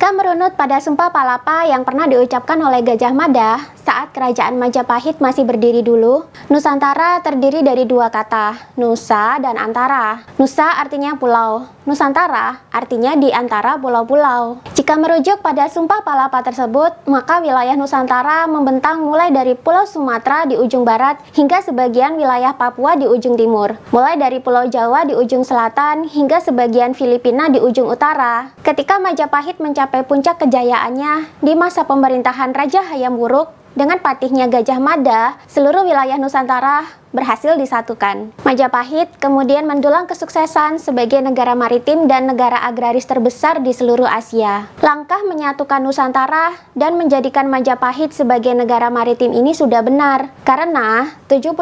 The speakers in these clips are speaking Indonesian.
Jika merunut pada Sumpah Palapa yang pernah diucapkan oleh Gajah Mada saat Kerajaan Majapahit masih berdiri dulu, Nusantara terdiri dari dua kata, Nusa dan Antara. Nusa artinya pulau, Nusantara artinya di antara pulau-pulau. Jika merujuk pada Sumpah Palapa tersebut, maka wilayah Nusantara membentang mulai dari Pulau Sumatera di ujung barat hingga sebagian wilayah Papua di ujung timur, mulai dari Pulau Jawa di ujung selatan hingga sebagian Filipina di ujung utara. Ketika Majapahit mencapai puncak kejayaannya di masa pemerintahan Raja Hayam Wuruk, dengan patihnya Gajah Mada, seluruh wilayah Nusantara berhasil disatukan. Majapahit kemudian mendulang kesuksesan sebagai negara maritim dan negara agraris terbesar di seluruh Asia. Langkah menyatukan Nusantara dan menjadikan Majapahit sebagai negara maritim ini sudah benar, karena 70%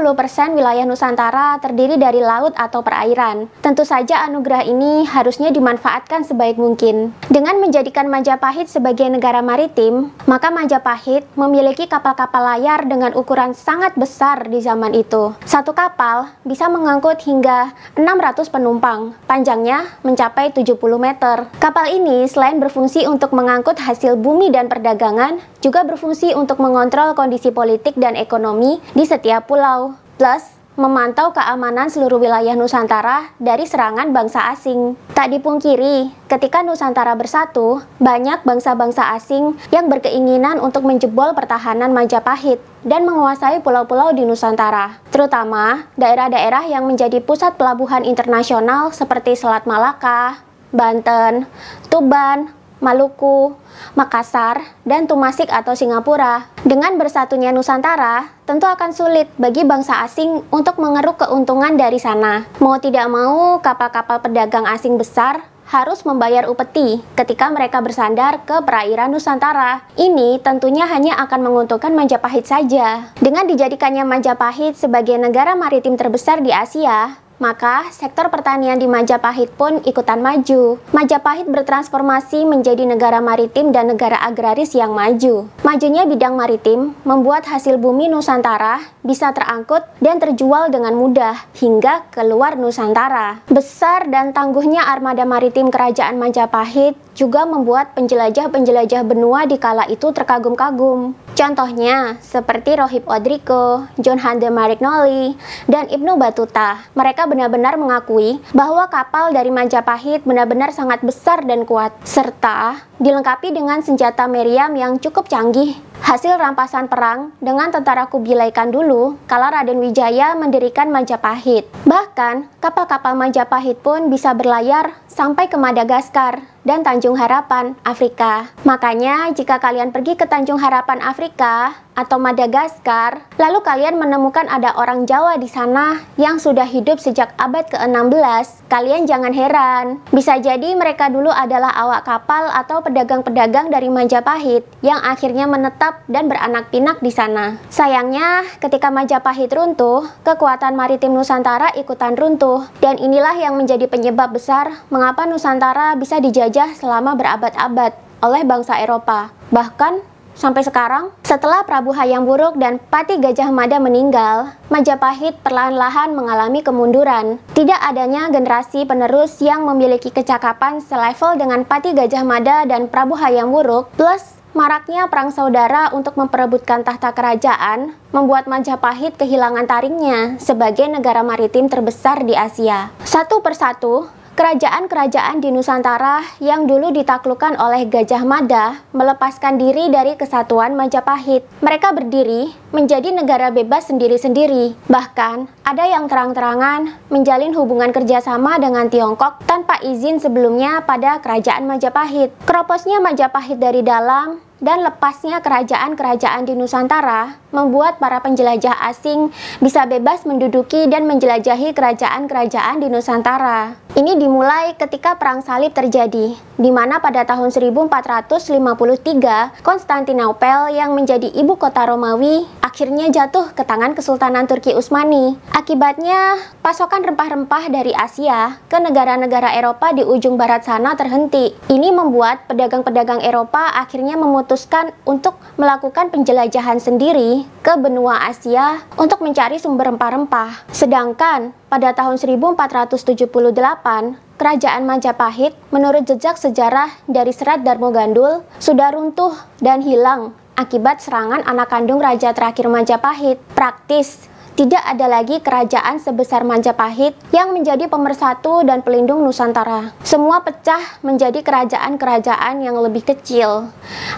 wilayah Nusantara terdiri dari laut atau perairan. Tentu saja anugerah ini harusnya dimanfaatkan sebaik mungkin. Dengan menjadikan Majapahit sebagai negara maritim, maka Majapahit memiliki kapal-kapal layar dengan ukuran sangat besar di zaman itu. Satu kapal bisa mengangkut hingga 600 penumpang, panjangnya mencapai 70 meter. Kapal ini selain berfungsi untuk mengangkut hasil bumi dan perdagangan, juga berfungsi untuk mengontrol kondisi politik dan ekonomi di setiap pulau, plus memantau keamanan seluruh wilayah Nusantara dari serangan bangsa asing. Tak dipungkiri, ketika Nusantara bersatu, banyak bangsa-bangsa asing yang berkeinginan untuk menjebol pertahanan Majapahit dan menguasai pulau-pulau di Nusantara, terutama daerah-daerah yang menjadi pusat pelabuhan internasional seperti Selat Malaka, Banten, Tuban, Maluku, Makassar, dan Tumasik atau Singapura. Dengan bersatunya Nusantara, tentu akan sulit bagi bangsa asing untuk mengeruk keuntungan dari sana. Mau tidak mau, kapal-kapal pedagang asing besar harus membayar upeti ketika mereka bersandar ke perairan Nusantara. Ini tentunya hanya akan menguntungkan Majapahit saja. Dengan dijadikannya Majapahit sebagai negara maritim terbesar di Asia, maka sektor pertanian di Majapahit pun ikutan maju. Majapahit bertransformasi menjadi negara maritim dan negara agraris yang maju. Majunya bidang maritim membuat hasil bumi Nusantara bisa terangkut dan terjual dengan mudah hingga keluar Nusantara. Besar dan tangguhnya armada maritim Kerajaan Majapahit juga membuat penjelajah-penjelajah benua di kala itu terkagum-kagum. Contohnya seperti Rohib Odriko, John Hande Marignolli, dan Ibnu Battuta. Mereka benar-benar mengakui bahwa kapal dari Majapahit benar-benar sangat besar dan kuat, serta dilengkapi dengan senjata meriam yang cukup canggih. Hasil rampasan perang dengan tentara Kubilai Khan dulu kala Raden Wijaya mendirikan Majapahit. Bahkan, kapal-kapal Majapahit pun bisa berlayar sampai ke Madagaskar dan Tanjung Harapan, Afrika. Makanya, jika kalian pergi ke Tanjung Harapan, Afrika, atau Madagaskar, lalu kalian menemukan ada orang Jawa di sana yang sudah hidup sejak abad ke-16, kalian jangan heran. Bisa jadi mereka dulu adalah awak kapal atau pedagang-pedagang dari Majapahit yang akhirnya menetap dan beranak pinak di sana. Sayangnya, ketika Majapahit runtuh, kekuatan maritim Nusantara ikutan runtuh, dan inilah yang menjadi penyebab besar mengapa Nusantara bisa dijajah selama berabad-abad oleh bangsa Eropa. Bahkan sampai sekarang, setelah Prabu Hayam Wuruk dan Patih Gajah Mada meninggal, Majapahit perlahan-lahan mengalami kemunduran. Tidak adanya generasi penerus yang memiliki kecakapan selevel dengan Patih Gajah Mada dan Prabu Hayam Wuruk, plus maraknya perang saudara untuk memperebutkan tahta kerajaan, membuat Majapahit kehilangan taringnya sebagai negara maritim terbesar di Asia. Satu persatu, kerajaan-kerajaan di Nusantara yang dulu ditaklukkan oleh Gajah Mada melepaskan diri dari kesatuan Majapahit. Mereka berdiri menjadi negara bebas sendiri-sendiri. Bahkan, ada yang terang-terangan menjalin hubungan kerjasama dengan Tiongkok tanpa izin sebelumnya pada kerajaan Majapahit. Keroposnya Majapahit dari dalam dan lepasnya kerajaan-kerajaan di Nusantara membuat para penjelajah asing bisa bebas menduduki dan menjelajahi kerajaan-kerajaan di Nusantara. Ini dimulai ketika Perang Salib terjadi, di mana pada tahun 1453 Konstantinopel yang menjadi ibu kota Romawi akhirnya jatuh ke tangan Kesultanan Turki Utsmani. Akibatnya, pasokan rempah-rempah dari Asia ke negara-negara Eropa di ujung barat sana terhenti. Ini membuat pedagang-pedagang Eropa akhirnya memutuskan untuk melakukan penjelajahan sendiri ke benua Asia untuk mencari sumber rempah-rempah. Sedangkan pada tahun 1478, kerajaan Majapahit menurut jejak sejarah dari Serat Darmogandul sudah runtuh dan hilang akibat serangan anak kandung raja terakhir Majapahit. Praktis, tidak ada lagi kerajaan sebesar Majapahit yang menjadi pemersatu dan pelindung Nusantara. Semua pecah menjadi kerajaan-kerajaan yang lebih kecil.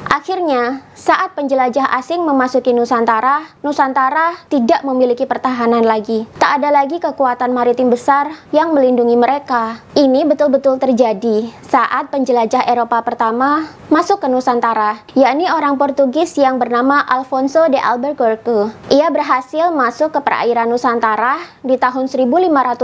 Akhirnya, saat penjelajah asing memasuki Nusantara, Nusantara tidak memiliki pertahanan lagi. Tak ada lagi kekuatan maritim besar yang melindungi mereka. Ini betul-betul terjadi saat penjelajah Eropa pertama masuk ke Nusantara, yakni orang Portugis yang bernama Alfonso de Albuquerque. Ia berhasil masuk ke perairan Nusantara di tahun 1510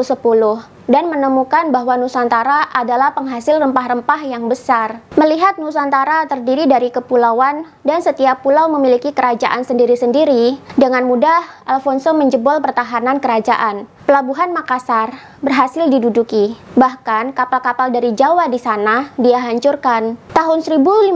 dan menemukan bahwa Nusantara adalah penghasil rempah-rempah yang besar. Melihat Nusantara terdiri dari kepulauan dan setiap pulau memiliki kerajaan sendiri-sendiri, dengan mudah Alfonso menjebol pertahanan kerajaan. Pelabuhan Makassar berhasil diduduki. Bahkan kapal-kapal dari Jawa di sana dia hancurkan. Tahun 1596,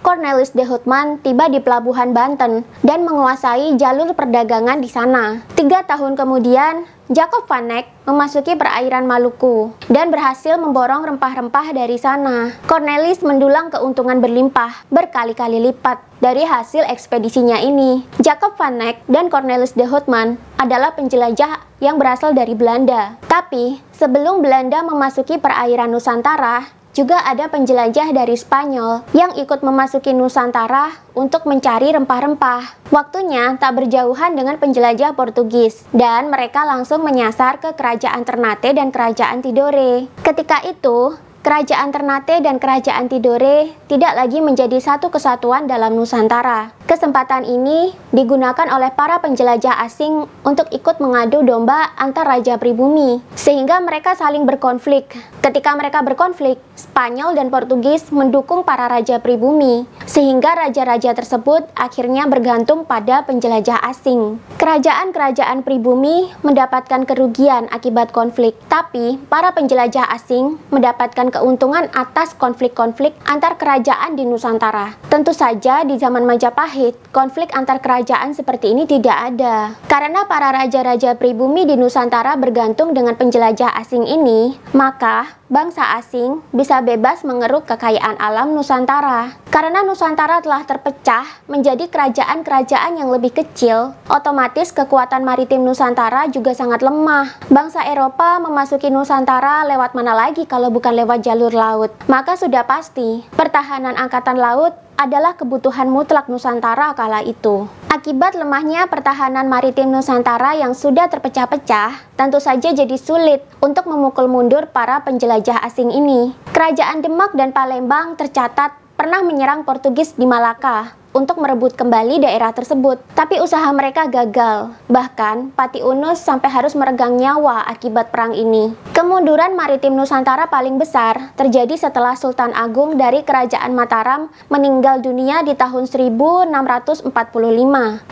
Cornelis de Houtman tiba di pelabuhan Banten dan menguasai jalur perdagangan di sana. 3 tahun kemudian, Jacob van Eyck memasuki perairan Maluku dan berhasil memborong rempah-rempah dari sana. Cornelis mendulang keuntungan berlimpah berkali-kali lipat dari hasil ekspedisinya ini. Jacob van Eyck dan Cornelis de Houtman adalah penjelajah yang berasal dari Belanda. Tapi, sebelum Belanda memasuki perairan Nusantara, juga ada penjelajah dari Spanyol yang ikut memasuki Nusantara untuk mencari rempah-rempah. Waktunya tak berjauhan dengan penjelajah Portugis, dan mereka langsung menyasar ke kerajaan Ternate dan kerajaan Tidore. Ketika itu, kerajaan Ternate dan kerajaan Tidore tidak lagi menjadi satu kesatuan dalam Nusantara. Kesempatan ini digunakan oleh para penjelajah asing untuk ikut mengadu domba antar raja pribumi, sehingga mereka saling berkonflik. Ketika mereka berkonflik, Spanyol dan Portugis mendukung para raja pribumi, sehingga raja-raja tersebut akhirnya bergantung pada penjelajah asing. Kerajaan-kerajaan pribumi mendapatkan kerugian akibat konflik, tapi para penjelajah asing mendapatkan keuntungan atas konflik-konflik antar kerajaan di Nusantara. Tentu saja di zaman Majapahit, konflik antar kerajaan seperti ini tidak ada. Karena para raja-raja pribumi di Nusantara bergantung dengan penjelajah asing ini, maka bangsa asing bisa bebas mengeruk kekayaan alam Nusantara. Karena Nusantara telah terpecah menjadi kerajaan-kerajaan yang lebih kecil, otomatis kekuatan maritim Nusantara juga sangat lemah. Bangsa Eropa memasuki Nusantara lewat mana lagi kalau bukan lewat jalur laut? Maka sudah pasti, pertahanan angkatan laut adalah kebutuhan mutlak Nusantara kala itu. Akibat lemahnya pertahanan maritim Nusantara yang sudah terpecah-pecah, tentu saja jadi sulit untuk memukul mundur para penjelajah asing ini. Kerajaan Demak dan Palembang tercatat pernah menyerang Portugis di Malaka untuk merebut kembali daerah tersebut. Tapi usaha mereka gagal. Bahkan, Pati Unus sampai harus meregang nyawa akibat perang ini. Kemunduran maritim Nusantara paling besar terjadi setelah Sultan Agung dari Kerajaan Mataram meninggal dunia di tahun 1645.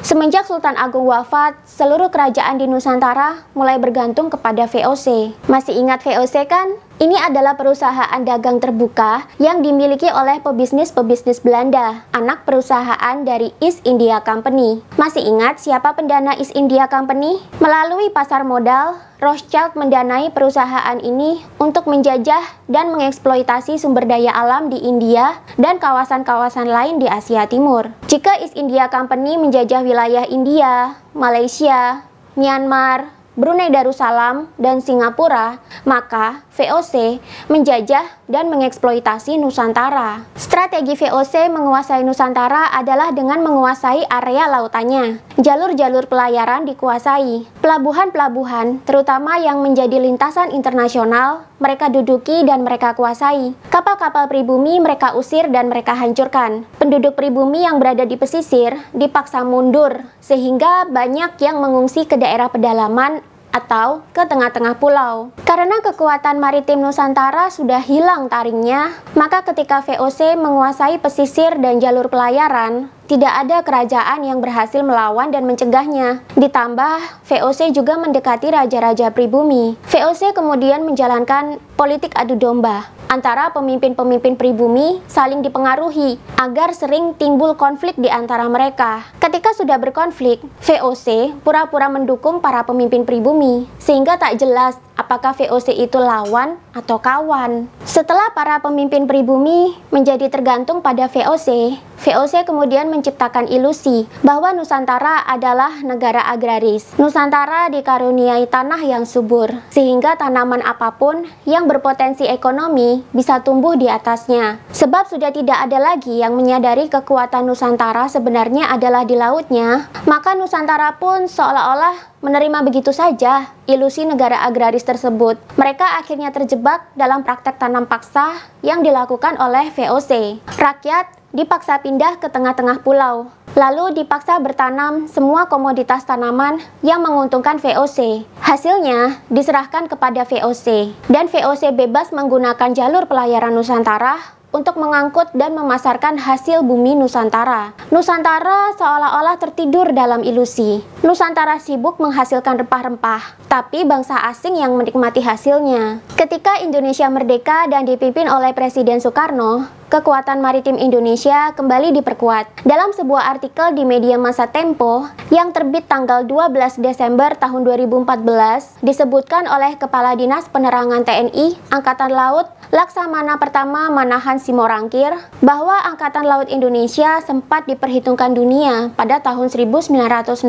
Semenjak Sultan Agung wafat, seluruh kerajaan di Nusantara mulai bergantung kepada VOC. Masih ingat VOC kan? Ini adalah perusahaan dagang terbuka yang dimiliki oleh pebisnis-pebisnis Belanda, anak perusahaan dari East India Company. Masih ingat siapa pendana East India Company? Melalui pasar modal, Rothschild mendanai perusahaan ini untuk menjajah dan mengeksploitasi sumber daya alam di India dan kawasan-kawasan lain di Asia Timur. Jika East India Company menjajah wilayah India, Malaysia, Myanmar, Brunei Darussalam, dan Singapura, maka VOC menjajah dan mengeksploitasi Nusantara. Strategi VOC menguasai Nusantara adalah dengan menguasai area lautannya. Jalur-jalur pelayaran dikuasai. Pelabuhan-pelabuhan, terutama yang menjadi lintasan internasional, mereka duduki dan mereka kuasai. Kapal-kapal pribumi mereka usir dan mereka hancurkan. Penduduk pribumi yang berada di pesisir dipaksa mundur, sehingga banyak yang mengungsi ke daerah pedalaman atau ke tengah-tengah pulau. Karena kekuatan maritim Nusantara sudah hilang taringnya, maka ketika VOC menguasai pesisir dan jalur pelayaran, tidak ada kerajaan yang berhasil melawan dan mencegahnya. Ditambah, VOC juga mendekati raja-raja pribumi. VOC kemudian menjalankan politik adu domba. antara pemimpin-pemimpin pribumi saling dipengaruhi agar sering timbul konflik di antara mereka. Ketika sudah berkonflik, VOC pura-pura mendukung para pemimpin pribumi sehingga tak jelas apakah VOC itu lawan atau kawan. Setelah para pemimpin pribumi menjadi tergantung pada VOC, VOC kemudian menciptakan ilusi bahwa Nusantara adalah negara agraris. Nusantara dikaruniai tanah yang subur, sehingga tanaman apapun yang berpotensi ekonomi bisa tumbuh di atasnya. Sebab sudah tidak ada lagi yang menyadari kekuatan Nusantara sebenarnya adalah di lautnya, maka Nusantara pun seolah-olah menerima begitu saja ilusi negara agraris tersebut. Mereka akhirnya terjebak dalam praktek tanam paksa yang dilakukan oleh VOC. Rakyat dipaksa pindah ke tengah-tengah pulau, lalu dipaksa bertanam semua komoditas tanaman yang menguntungkan VOC. Hasilnya diserahkan kepada VOC, dan VOC bebas menggunakan jalur pelayaran Nusantara untuk mengangkut dan memasarkan hasil bumi Nusantara. Nusantara seolah-olah tertidur dalam ilusi. Nusantara sibuk menghasilkan rempah-rempah, tapi bangsa asing yang menikmati hasilnya. Ketika Indonesia merdeka dan dipimpin oleh Presiden Soekarno, kekuatan maritim Indonesia kembali diperkuat. Dalam sebuah artikel di media massa Tempo yang terbit tanggal 12 Desember tahun 2014, disebutkan oleh Kepala Dinas Penerangan TNI Angkatan Laut Laksamana Pertama Manahan Simorangkir bahwa Angkatan Laut Indonesia sempat diperhitungkan dunia pada tahun 1960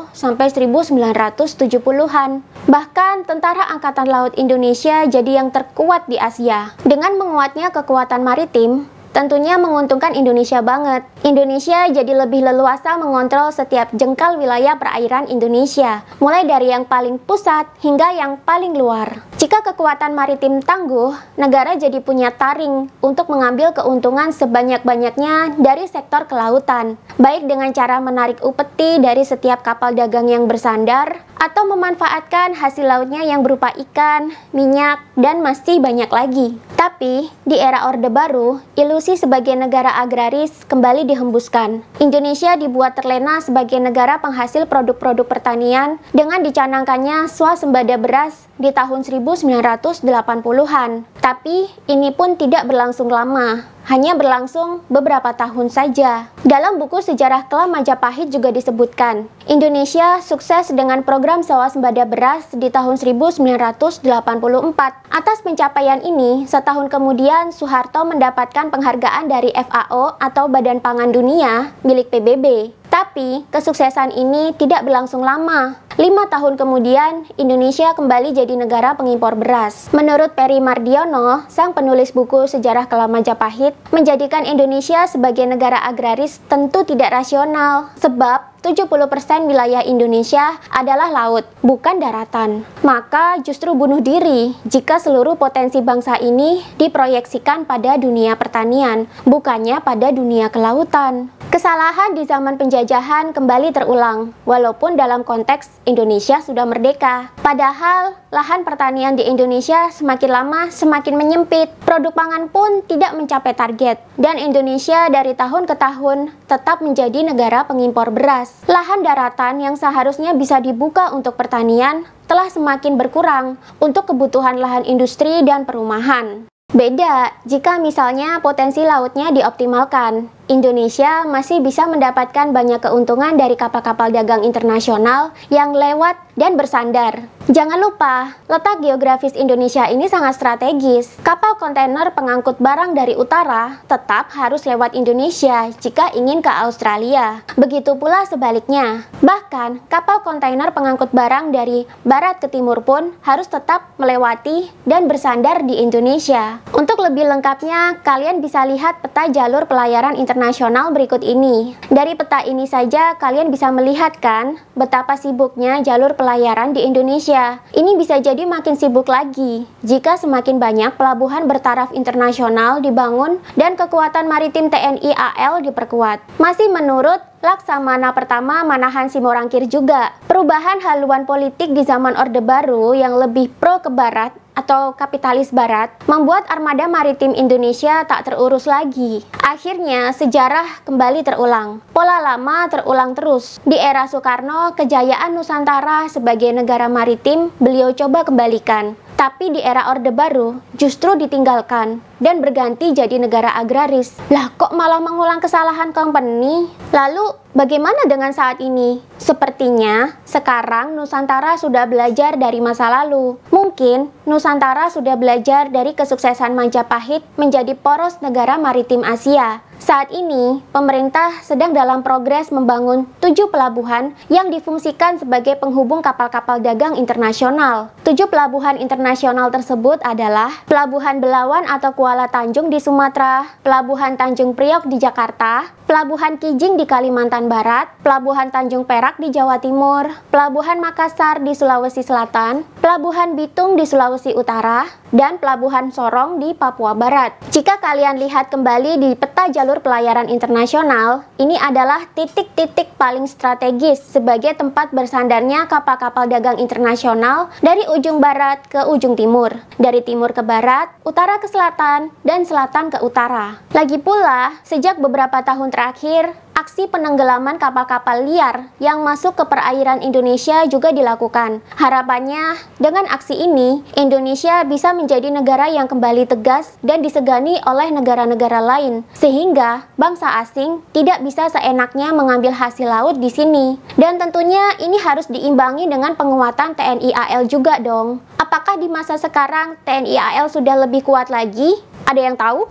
sampai 1970-an. Bahkan tentara Angkatan Laut Indonesia jadi yang terkuat di Asia. Dengan menguatnya kekuatan maritim, tentunya menguntungkan Indonesia banget. Indonesia jadi lebih leluasa mengontrol setiap jengkal wilayah perairan Indonesia, mulai dari yang paling pusat hingga yang paling luar. Jika kekuatan maritim tangguh, negara jadi punya taring untuk mengambil keuntungan sebanyak-banyaknya dari sektor kelautan, baik dengan cara menarik upeti dari setiap kapal dagang yang bersandar, atau memanfaatkan hasil lautnya yang berupa ikan, minyak, dan masih banyak lagi. Tapi, di era Orde Baru, ilusi sebagai negara agraris kembali dihembuskan. Indonesia dibuat terlena sebagai negara penghasil produk-produk pertanian dengan dicanangkannya swasembada beras di tahun 1980-an. Tapi, ini pun tidak berlangsung lama. Hanya berlangsung beberapa tahun saja. Dalam buku Sejarah Kelam Majapahit juga disebutkan, Indonesia sukses dengan program swasembada beras di tahun 1984. Atas pencapaian ini, setahun kemudian Soeharto mendapatkan penghargaan dari FAO atau Badan Pangan Dunia milik PBB. Tapi, kesuksesan ini tidak berlangsung lama. 5 tahun kemudian, Indonesia kembali jadi negara pengimpor beras. Menurut Peri Mardiono, sang penulis buku Sejarah Kelam Majapahit, menjadikan Indonesia sebagai negara agraris tentu tidak rasional, sebab 70% wilayah Indonesia adalah laut, bukan daratan. Maka justru bunuh diri jika seluruh potensi bangsa ini diproyeksikan pada dunia pertanian, bukannya pada dunia kelautan. Kesalahan di zaman penjajahan kembali terulang, walaupun dalam konteks Indonesia sudah merdeka. Padahal, lahan pertanian di Indonesia semakin lama semakin menyempit. Produk pangan pun tidak mencapai target, dan Indonesia dari tahun ke tahun tetap menjadi negara pengimpor beras. Lahan daratan yang seharusnya bisa dibuka untuk pertanian telah semakin berkurang untuk kebutuhan lahan industri dan perumahan. Beda jika misalnya potensi lautnya dioptimalkan. Indonesia masih bisa mendapatkan banyak keuntungan dari kapal-kapal dagang internasional yang lewat dan bersandar. Jangan lupa, letak geografis Indonesia ini sangat strategis. Kapal kontainer pengangkut barang dari utara tetap harus lewat Indonesia jika ingin ke Australia. Begitu pula sebaliknya. Bahkan, kapal kontainer pengangkut barang dari barat ke timur pun harus tetap melewati dan bersandar di Indonesia. Untuk lebih lengkapnya, kalian bisa lihat peta jalur pelayaran internasional berikut ini. Dari peta ini saja kalian bisa melihat kan betapa sibuknya jalur pelayaran di Indonesia. Ini bisa jadi makin sibuk lagi jika semakin banyak pelabuhan bertaraf internasional dibangun dan kekuatan maritim TNI AL diperkuat. Masih menurut Laksamana Pertama Manahan Simorangkir juga, perubahan haluan politik di zaman Orde Baru yang lebih pro ke barat atau kapitalis barat membuat armada maritim Indonesia tak terurus lagi. Akhirnya sejarah kembali terulang. Pola lama terulang terus. Di era Soekarno, kejayaan Nusantara sebagai negara maritim beliau coba kembalikan. Tapi di era Orde Baru justru ditinggalkan dan berganti jadi negara agraris. Lah kok malah mengulang kesalahan company? Lalu bagaimana dengan saat ini? Sepertinya sekarang Nusantara sudah belajar dari masa lalu. Mungkin Nusantara sudah belajar dari kesuksesan Majapahit menjadi poros negara maritim Asia. Saat ini, pemerintah sedang dalam progres membangun 7 pelabuhan yang difungsikan sebagai penghubung kapal-kapal dagang internasional. 7 pelabuhan internasional tersebut adalah Pelabuhan Belawan atau Kuala Tanjung di Sumatera, Pelabuhan Tanjung Priok di Jakarta, Pelabuhan Kijing di Kalimantan Barat, Pelabuhan Tanjung Perak di Jawa Timur, Pelabuhan Makassar di Sulawesi Selatan, Pelabuhan Bitung di Sulawesi Utara, dan Pelabuhan Sorong di Papua Barat. Jika kalian lihat kembali di peta jalur pelayaran internasional, ini adalah titik-titik paling strategis sebagai tempat bersandarnya kapal-kapal dagang internasional dari ujung barat ke ujung timur, dari timur ke barat, utara ke selatan, dan selatan ke utara. Lagi pula, sejak beberapa tahun terakhir, aksi penenggelaman kapal-kapal liar yang masuk ke perairan Indonesia juga dilakukan. Harapannya, dengan aksi ini, Indonesia bisa menjadi negara yang kembali tegas dan disegani oleh negara-negara lain, sehingga bangsa asing tidak bisa seenaknya mengambil hasil laut di sini. Dan tentunya ini harus diimbangi dengan penguatan TNI AL juga dong. Apakah di masa sekarang TNI AL sudah lebih kuat lagi? Ada yang tahu?